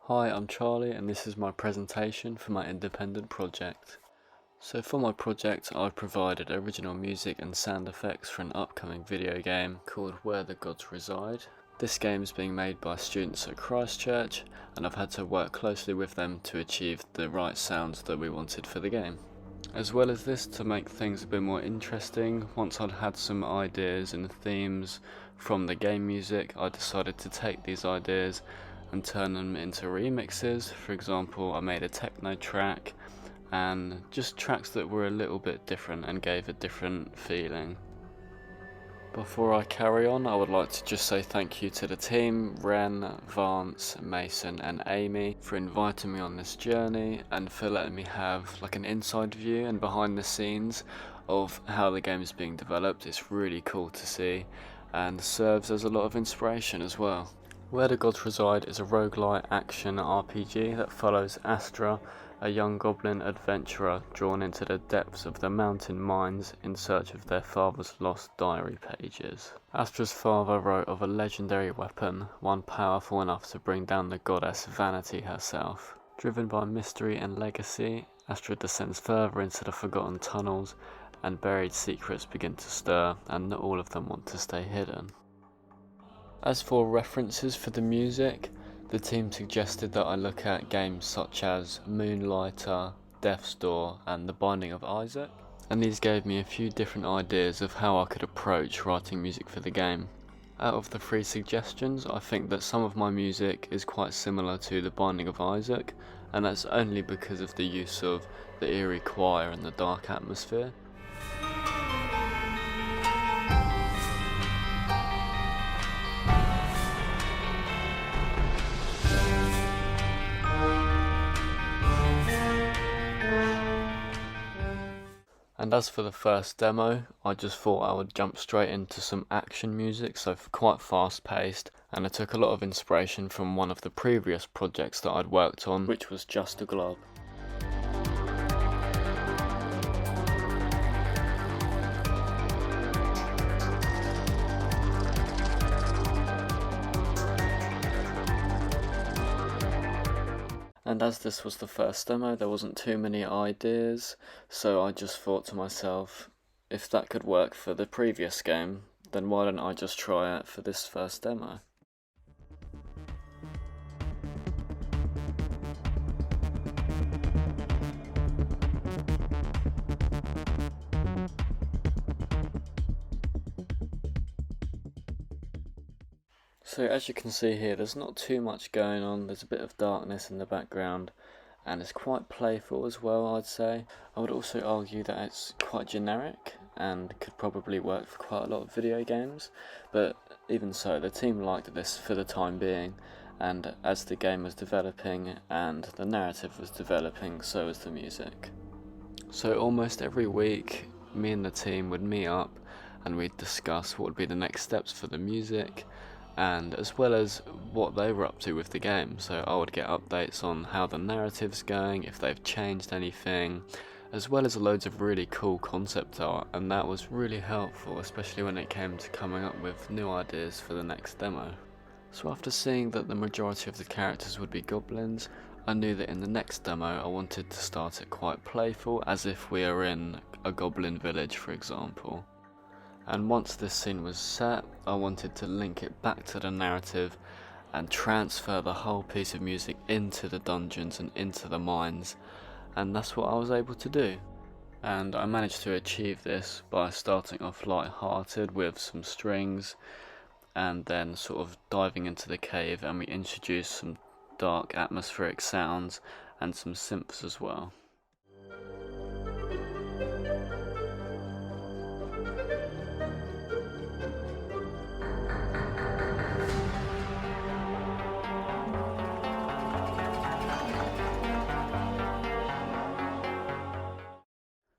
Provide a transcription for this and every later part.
Hi, I'm Charlie and this is my presentation for my independent project. So for my project I've provided original music and sound effects for an upcoming video game called Where The Gods Reside. This game is being made by students at Christchurch and I've had to work closely with them to achieve the right sounds that we wanted for the game. As well as this, to make things a bit more interesting, once I'd had some ideas and themes from the game music, I decided to take these ideas and turn them into remixes. For example, I made a techno track and just tracks that were a little bit different and gave a different feeling. Before I carry on, I would like to just say thank you to the team, Ren, Vance, Mason and Amy, for inviting me on this journey and for letting me have like an inside view and behind the scenes of how the game is being developed. It's really cool to see and serves as a lot of inspiration as well. Where the Gods Reside is a roguelite action RPG that follows Astra, a young goblin adventurer drawn into the depths of the mountain mines in search of their father's lost diary pages. Astra's father wrote of a legendary weapon, one powerful enough to bring down the goddess Vanity herself. Driven by mystery and legacy, Astra descends further into the forgotten tunnels and buried secrets begin to stir, and not all of them want to stay hidden. As for references for the music, the team suggested that I look at games such as Moonlighter, Death's Door and The Binding of Isaac, and these gave me a few different ideas of how I could approach writing music for the game. Out of the 3 suggestions, I think that some of my music is quite similar to The Binding of Isaac, and that's only because of the use of the eerie choir and the dark atmosphere. And as for the first demo, I just thought I would jump straight into some action music, so quite fast paced, and I took a lot of inspiration from one of the previous projects that I'd worked on, which was Just a Glob. And as this was the first demo, there wasn't too many ideas, so I just thought to myself, if that could work for the previous game, then why don't I just try it for this first demo? So as you can see here, there's not too much going on, there's a bit of darkness in the background, and it's quite playful as well, I'd say. I would also argue that it's quite generic, and could probably work for quite a lot of video games, but even so, the team liked this for the time being, and as the game was developing and the narrative was developing, so was the music. So almost every week, me and the team would meet up, and we'd discuss what would be the next steps for the music, and as well as what they were up to with the game. So I would get updates on how the narrative's going, if they've changed anything, as well as loads of really cool concept art, and that was really helpful, especially when it came to coming up with new ideas for the next demo. So after seeing that the majority of the characters would be goblins, I knew that in the next demo I wanted to start it quite playful, as if we are in a goblin village, for example. And once this scene was set, I wanted to link it back to the narrative and transfer the whole piece of music into the dungeons and into the mines, and that's what I was able to do. And I managed to achieve this by starting off light-hearted with some strings and then sort of diving into the cave, and we introduced some dark atmospheric sounds and some synths as well.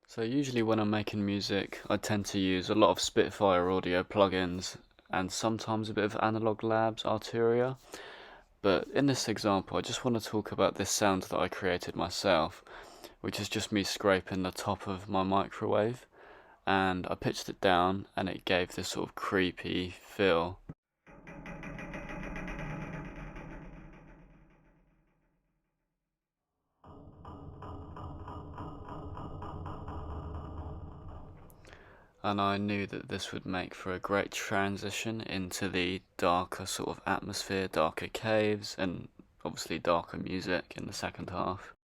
So usually when I'm making music, I tend to use a lot of Spitfire audio plugins and sometimes a bit of Analog Labs Arturia. But in this example, I just want to talk about this sound that I created myself, which is just me scraping the top of my microwave, and I pitched it down and it gave this sort of creepy feel. and I knew that this would make for a great transition into the darker sort of atmosphere, darker caves, and obviously darker music in the second half.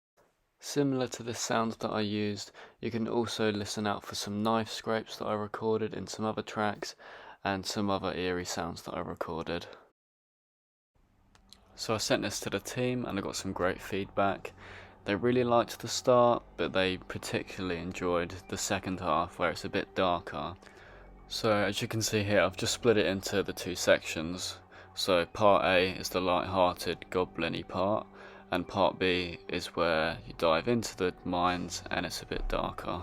Similar to the sounds that I used, you can also listen out for some knife scrapes that I recorded in some other tracks, and some other eerie sounds that I recorded. So I sent this to the team and I got some great feedback. They really liked the start, but they particularly enjoyed the second half where it's a bit darker. So as you can see here, I've just split it into the two sections. So part A is the light-hearted, goblin-y part, and part B is where you dive into the mines and it's a bit darker.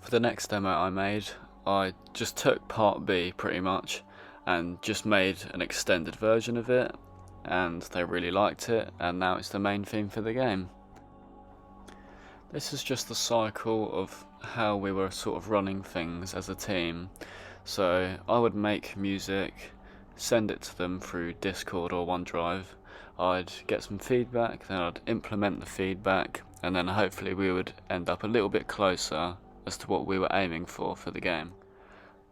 For the next demo I made, I just took part B pretty much and just made an extended version of it, and they really liked it, and now it's the main theme for the game. This is just the cycle of how we were sort of running things as a team. So I would make music, send it to them through Discord or OneDrive. I'd get some feedback, then I'd implement the feedback, and then hopefully we would end up a little bit closer as to what we were aiming for the game.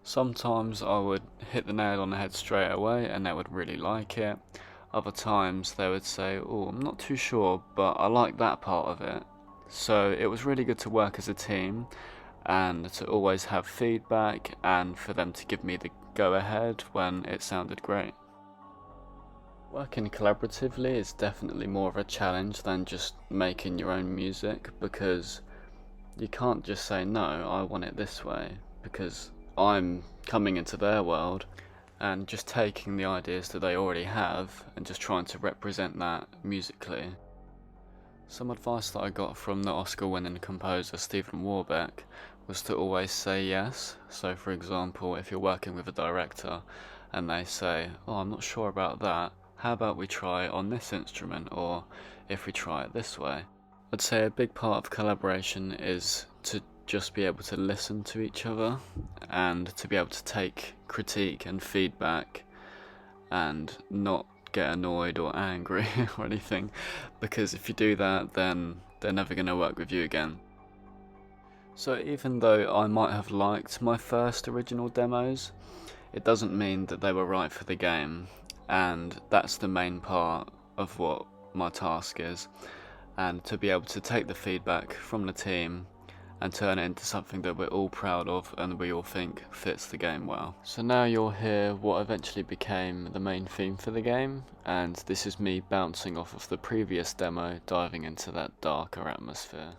Sometimes I would hit the nail on the head straight away and they would really like it. Other times they would say, oh, I'm not too sure, but I like that part of it. So it was really good to work as a team and to always have feedback and for them to give me the go ahead when it sounded great. Working collaboratively is definitely more of a challenge than just making your own music, because you can't just say no, I want it this way, because I'm coming into their world and just taking the ideas that they already have and just trying to represent that musically. Some advice that I got from the Oscar-winning composer Stephen Warbeck was to always say yes. So for example, if you're working with a director and they say, oh, I'm not sure about that, how about we try it on this instrument, or if we try it this way. I'd say a big part of collaboration is to just be able to listen to each other and to be able to take critique and feedback and not get annoyed or angry or anything, because if you do that then they're never going to work with you again. So even though I might have liked my first original demos, it doesn't mean that they were right for the game, and that's the main part of what my task is, and to be able to take the feedback from the team and turn it into something that we're all proud of and we all think fits the game well. So now you'll hear what eventually became the main theme for the game, and this is me bouncing off of the previous demo, diving into that darker atmosphere.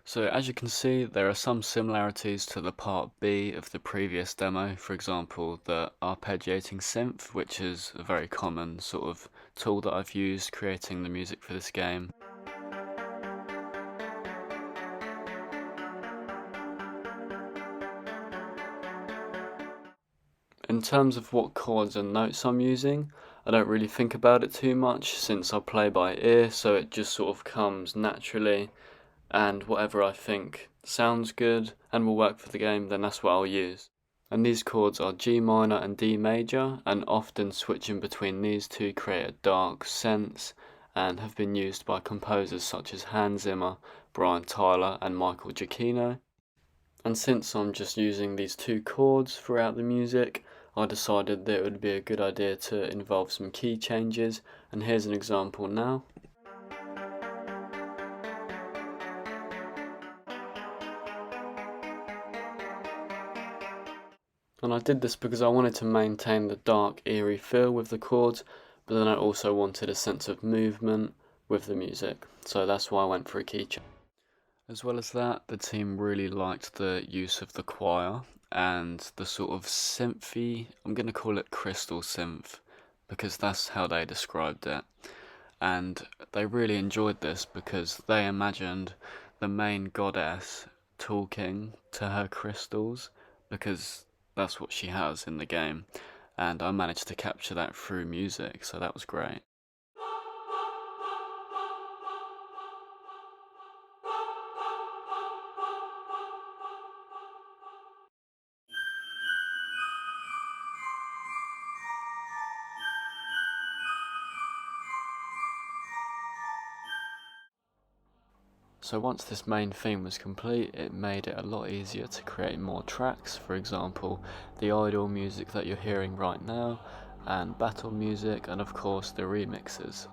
So as you can see, there are some similarities to the part B of the previous demo. For example, the arpeggiating synth, which is a very common sort of tool that I've used creating the music for this game. In terms of what chords and notes I'm using, I don't really think about it too much since I play by ear, so it just sort of comes naturally, and whatever I think sounds good and will work for the game, then that's what I'll use. And these chords are G minor and D major, and often switching between these two create a dark sense and have been used by composers such as Hans Zimmer, Brian Tyler and Michael Giacchino. And since I'm just using these two chords throughout the music, I decided that it would be a good idea to involve some key changes, and here's an example now. And I did this because I wanted to maintain the dark, eerie feel with the chords, but then I also wanted a sense of movement with the music, so that's why I went for a key change. As well as that, the team really liked the use of the choir and the sort of synthy, I'm going to call it crystal synth, because that's how they described it. And they really enjoyed this because they imagined the main goddess talking to her crystals, because that's what she has in the game, and I managed to capture that through music, so that was great. So once this main theme was complete, it made it a lot easier to create more tracks, for example the idle music that you're hearing right now, and battle music, and of course the remixes.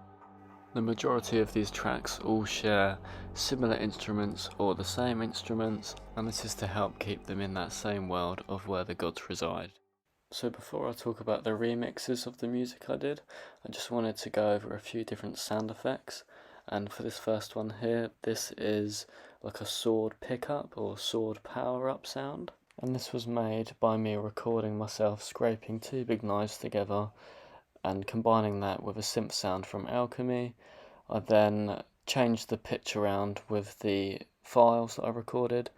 The majority of these tracks all share similar instruments or the same instruments, and this is to help keep them in that same world of Where the Gods Reside. So before I talk about the remixes of the music I did, I just wanted to go over a few different sound effects. And for this first one here, this is like a sword pickup or sword power up sound. And this was made by me recording myself scraping two big knives together and combining that with a synth sound from Alchemy. I then changed the pitch around with the files that I recorded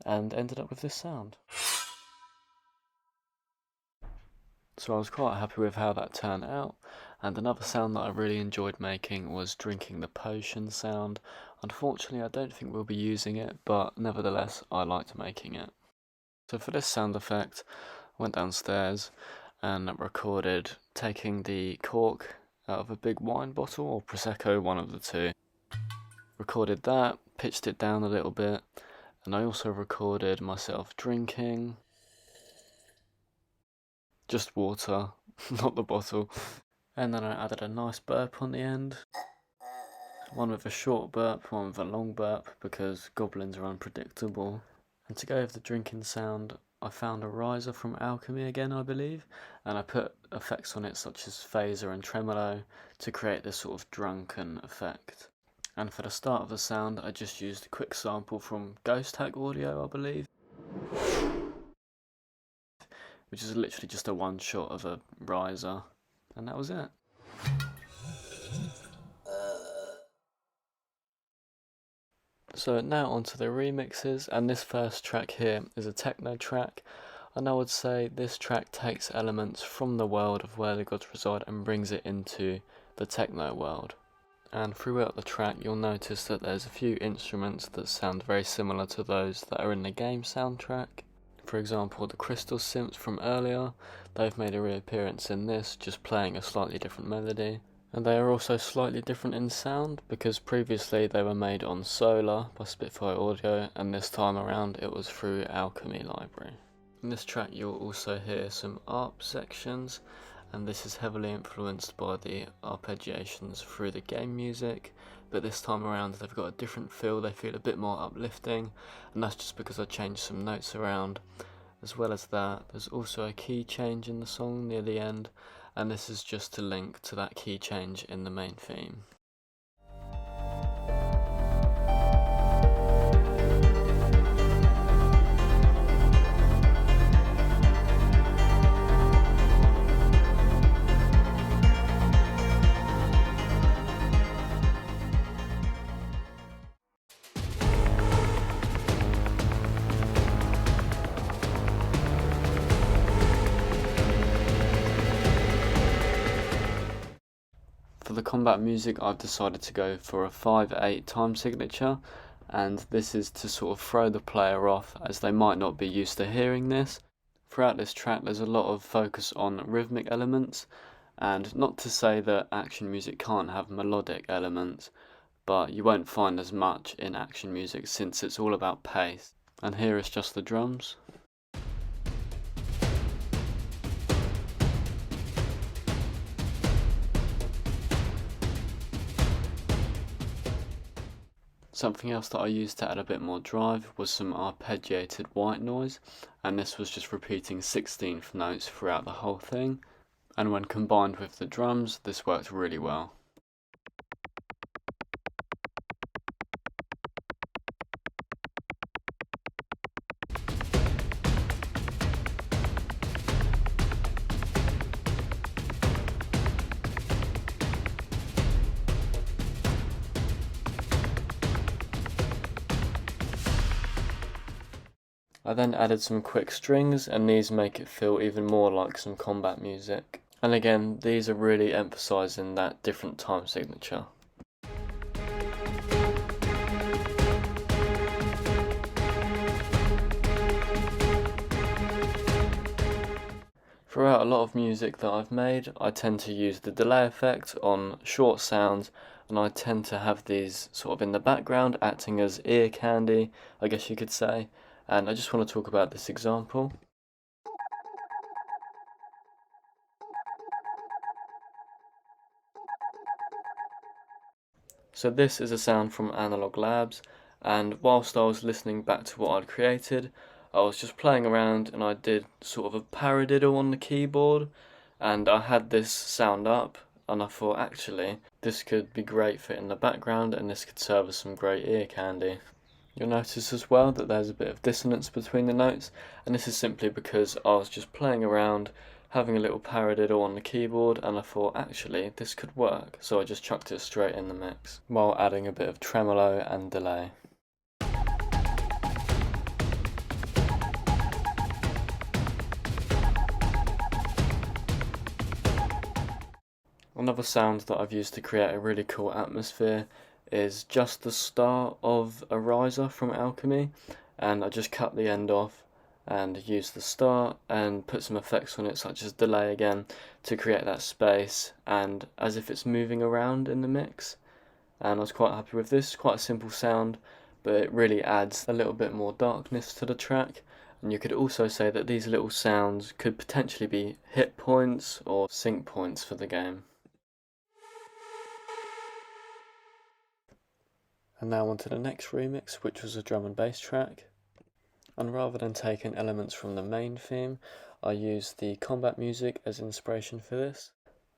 and ended up with this sound. So I was quite happy with how that turned out. And another sound that I really enjoyed making was drinking the potion sound. Unfortunately, I don't think we'll be using it, but nevertheless, I liked making it. So for this sound effect, I went downstairs and recorded taking the cork out of a big wine bottle, or Prosecco, one of the two. Recorded that, pitched it down a little bit, and I also recorded myself drinking just water, not the bottle. And then I added a nice burp on the end. One with a short burp, one with a long burp, because goblins are unpredictable. And to go with the drinking sound, I found a riser from Alchemy again, I believe, and I put effects on it such as phaser and tremolo to create this sort of drunken effect. And for the start of the sound, I just used a quick sample from Ghost Hack Audio, I believe, which is literally just a one shot of a riser, and that was it. So now onto the remixes, and this first track here is a techno track, and I would say this track takes elements from the world of Where the Gods Reside and brings it into the techno world. And throughout the track you'll notice that there's a few instruments that sound very similar to those that are in the game soundtrack. For example, the crystal synths from earlier, they've made a reappearance in this, just playing a slightly different melody. And they are also slightly different in sound, because previously they were made on Solar by Spitfire Audio, and this time around it was through Alchemy Library. In this track you'll also hear some ARP sections, and this is heavily influenced by the arpeggiations through the game music, but this time around they've got a different feel, they feel a bit more uplifting, and that's just because I changed some notes around. As well as that, there's also a key change in the song near the end, and this is just to link to that key change in the main theme. For the combat music, I've decided to go for a 5/8 time signature, and this is to sort of throw the player off, as they might not be used to hearing this. Throughout this track there's a lot of focus on rhythmic elements, and not to say that action music can't have melodic elements, but you won't find as much in action music since it's all about pace. And here is just the drums. Something else that I used to add a bit more drive was some arpeggiated white noise, and this was just repeating 16th notes throughout the whole thing, and when combined with the drums this worked really well. I then added some quick strings, and these make it feel even more like some combat music. And again, these are really emphasising that different time signature. Throughout a lot of music that I've made, I tend to use the delay effect on short sounds, and I tend to have these sort of in the background acting as ear candy, I guess you could say. And I just want to talk about this example. So this is a sound from Analog Labs, and whilst I was listening back to what I'd created, I was just playing around and I did sort of a paradiddle on the keyboard, and I had this sound up, and I thought actually this could be great for in the background and this could serve as some great ear candy. You'll notice as well that there's a bit of dissonance between the notes, and this is simply because I was just playing around, having a little paradiddle on the keyboard, and I thought actually this could work, so I just chucked it straight in the mix, while adding a bit of tremolo and delay. Another sound that I've used to create a really cool atmosphere is just the start of a riser from Alchemy, and I just cut the end off and use the start and put some effects on it such as delay again to create that space and as if it's moving around in the mix, and I was quite happy with this. Quite a simple sound, but it really adds a little bit more darkness to the track, and you could also say that these little sounds could potentially be hit points or sync points for the game. And now on to the next remix, which was a drum and bass track. And rather than taking elements from the main theme, I used the combat music as inspiration for this.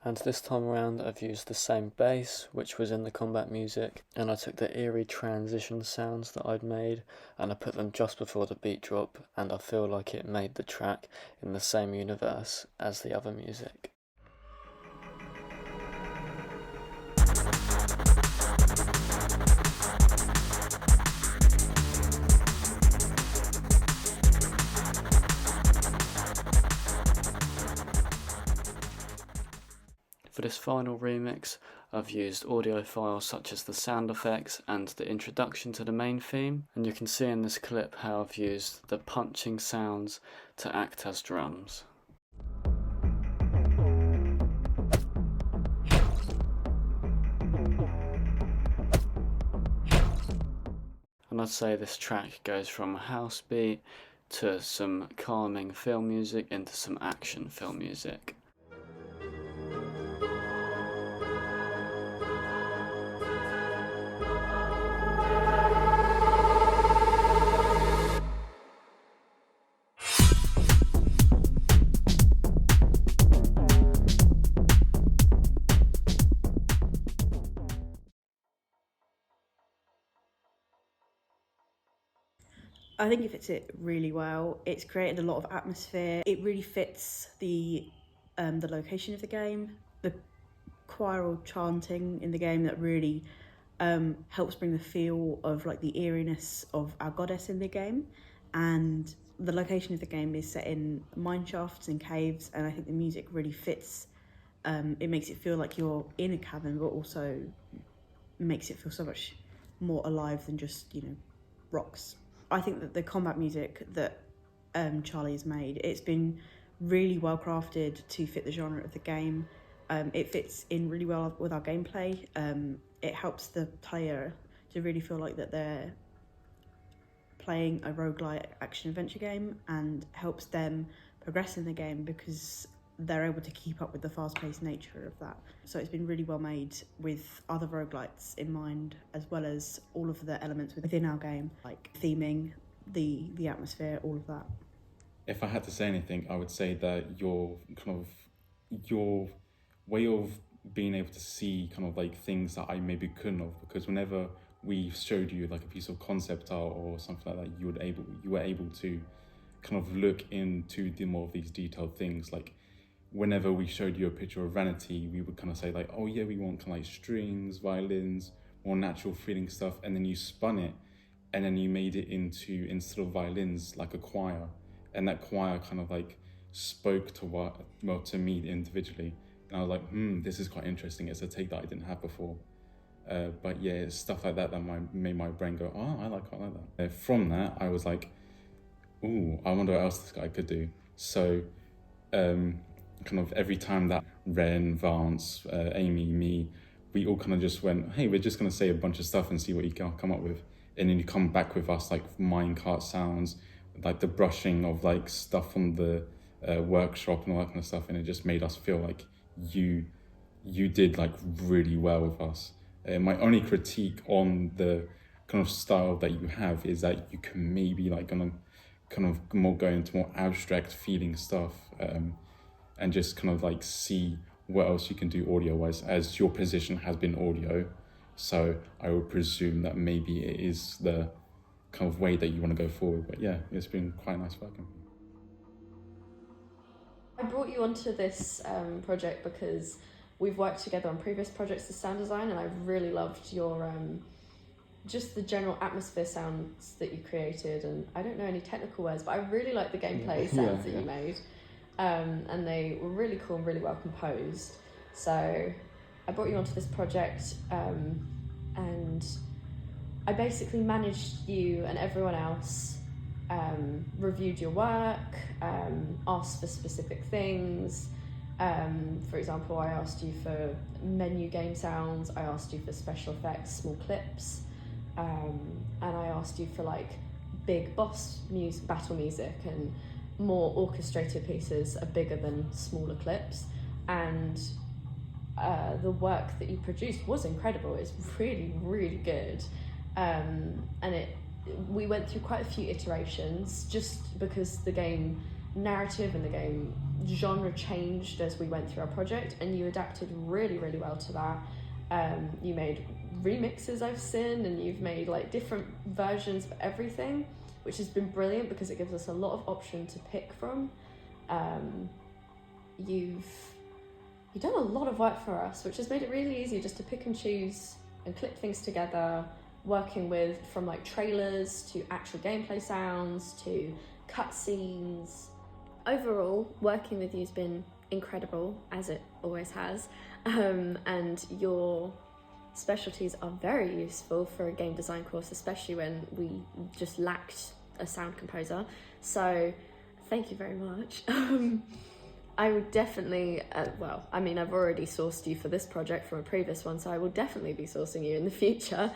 And this time around I've used the same bass, which was in the combat music, and I took the eerie transition sounds that I'd made and I put them just before the beat drop, and I feel like it made the track in the same universe as the other music. For this final remix, I've used audio files such as the sound effects and the introduction to the main theme, and you can see in this clip how I've used the punching sounds to act as drums. And I'd say this track goes from a house beat to some calming film music into some action film music. I think it fits it really well. It's created a lot of atmosphere. It really fits the location of the game, the choral chanting in the game that really helps bring the feel of like the eeriness of our goddess in the game. And the location of the game is set in mine shafts and caves, and I think the music really fits. It makes it feel like you're in a cabin, but also makes it feel so much more alive than just, rocks. I think that the combat music that Charlie has made, it's been really well crafted to fit the genre of the game. It fits in really well with our gameplay. It helps the player to really feel like that they're playing a roguelike action-adventure game, and helps them progress in the game because they're able to keep up with the fast-paced nature of that. So it's been really well made with other roguelites in mind, as well as all of the elements within our game, like theming, the atmosphere, all of that. If I had to say anything, I would say that your way of being able to see kind of like things that I maybe couldn't have, because whenever we showed you like a piece of concept art or something like that, you were able to kind of look into the more of these detailed things. Like whenever we showed you a picture of Vanity, we would kind of say like, oh yeah, we want kind of like strings, violins, more natural feeling stuff, and then you spun it, and then you made it into, instead of violins, like a choir, and that choir kind of like spoke to me individually, and I was like, this is quite interesting. It's a take that I didn't have before. But yeah, it's stuff like that made my brain go, oh, I like that. From that, I was like, ooh, I wonder what else this guy could do. So kind of every time that Ren, Vance, Amy, me, we all kind of just went, hey, we're just going to say a bunch of stuff and see what you can come up with. And then you come back with us like minecart sounds, like the brushing of like stuff from the workshop and all that kind of stuff. And it just made us feel like you did like really well with us. My only critique on the kind of style that you have is that you can maybe like gonna kind of more go into more abstract feeling stuff, and just kind of like see what else you can do audio wise, as your position has been audio. So I would presume that maybe it is the kind of way that you want to go forward. But yeah, it's been quite nice working. I brought you onto this project because we've worked together on previous projects as sound design, and I really loved your just the general atmosphere sounds that you created. And I don't know any technical words, but I really like the gameplay sounds that you made, and they were really cool and really well composed. So I brought you onto this project, and I basically managed you and everyone else, reviewed your work, asked for specific things. For example, I asked you for menu game sounds, I asked you for special effects, small clips, and I asked you for like big boss music, battle music, and more orchestrated pieces are bigger than smaller clips. And the work that you produced was incredible. It's really, really good. And we went through quite a few iterations just because the game narrative and the game genre changed as we went through our project, and you adapted really, really well to that. You made remixes, I've seen, and you've made like different versions of everything, which has been brilliant because it gives us a lot of option to pick from. You've done a lot of work for us, which has made it really easy just to pick and choose and clip things together, working with from like trailers to actual gameplay sounds to cutscenes. Overall, working with you has been incredible, as it always has, and your specialties are very useful for a game design course, especially when we just lacked a sound composer. So thank you very much. I would definitely, I've already sourced you for this project from a previous one, so I will definitely be sourcing you in the future.